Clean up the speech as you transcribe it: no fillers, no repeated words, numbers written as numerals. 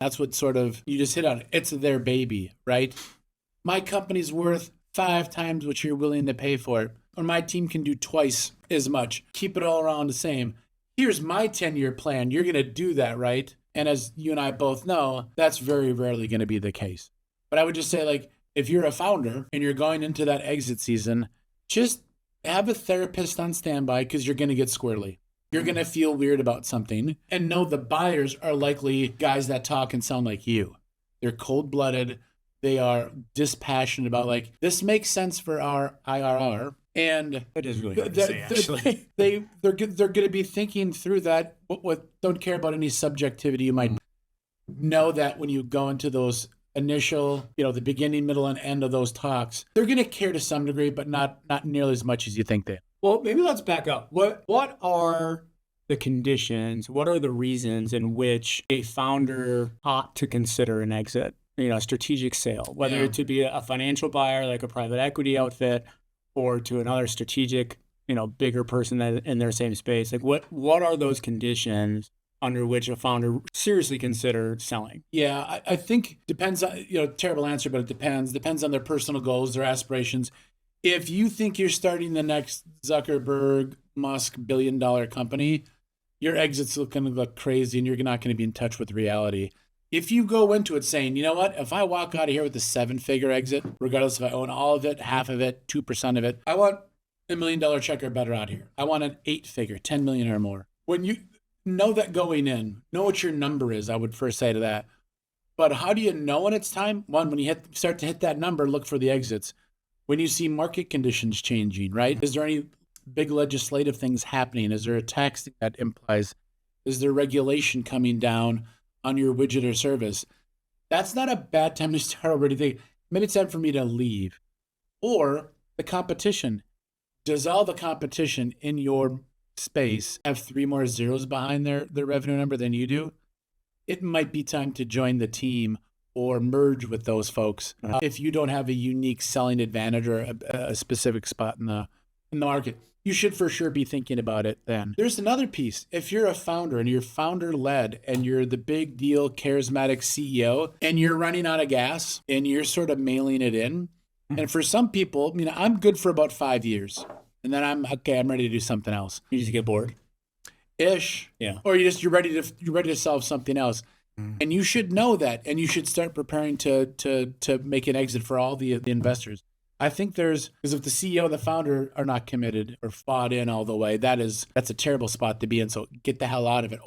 That's what sort of, you just hit on it. It's their baby, right? My company's worth 5 times what you're willing to pay for it, or my team can do twice as much. Keep it all around the same. Here's my 10-year plan. You're going to do that, right? And as you and I both know, that's very rarely going to be the case. But I would just say, like, if you're a founder and you're going into that exit season, just have a therapist on standby because you're going to get squirrely. You're going to feel weird about something, and know the buyers are likely guys that talk and sound like you. They're cold-blooded. They are dispassionate about, like, this makes sense for our IRR. And that is really hard to say, actually. They're going to be thinking through that. Don't care about any subjectivity. You might know that when you go into those initial, the beginning, middle, and end of those talks, they're going to care to some degree, but not nearly as much as you think they. Well, maybe let's back up. What are the conditions? What are the reasons in which a founder ought to consider an exit? A strategic sale, whether it to be a financial buyer like a private equity outfit, or to another strategic, bigger person that in their same space. Like, what are those conditions under which a founder seriously consider selling? Yeah, I think depends on, terrible answer, but it depends on their personal goals, their aspirations. If you think you're starting the next Zuckerberg, Musk billion-dollar company, your exit's going to look crazy and you're not going to be in touch with reality. If you go into it saying, you know what, if I walk out of here with a 7-figure exit, regardless if I own all of it, half of it, 2% of it, I want $1 million check or better out here. I want an 8-figure, 10 million or more. When you know that going in, know what your number is, I would first say to that. But how do you know when it's time? One, when you start to hit that number, look for the exits. When you see market conditions changing, right? Is there any big legislative things happening? Is there a tax that implies? Is there regulation coming down on your widget or service? That's not a bad time to start already thinking, maybe it's time for me to leave. Or the competition. Does all the competition in your space have 3 more zeros behind their revenue number than you do? It might be time to join the team or merge with those folks if you don't have a unique selling advantage or a specific spot in the market. You should for sure be thinking about it then. There's another piece. If you're a founder and you're founder-led and you're the big deal, charismatic CEO, and you're running out of gas and you're sort of mailing it in, and for some people, I'm good for about 5 years. And then I'm ready to do something else. You just get bored? Ish. Yeah. Or you're ready to solve something else. And you should know that, and you should start preparing to make an exit for all the investors. I think because if the CEO and the founder are not committed or bought in all the way, that's a terrible spot to be in. So get the hell out of it.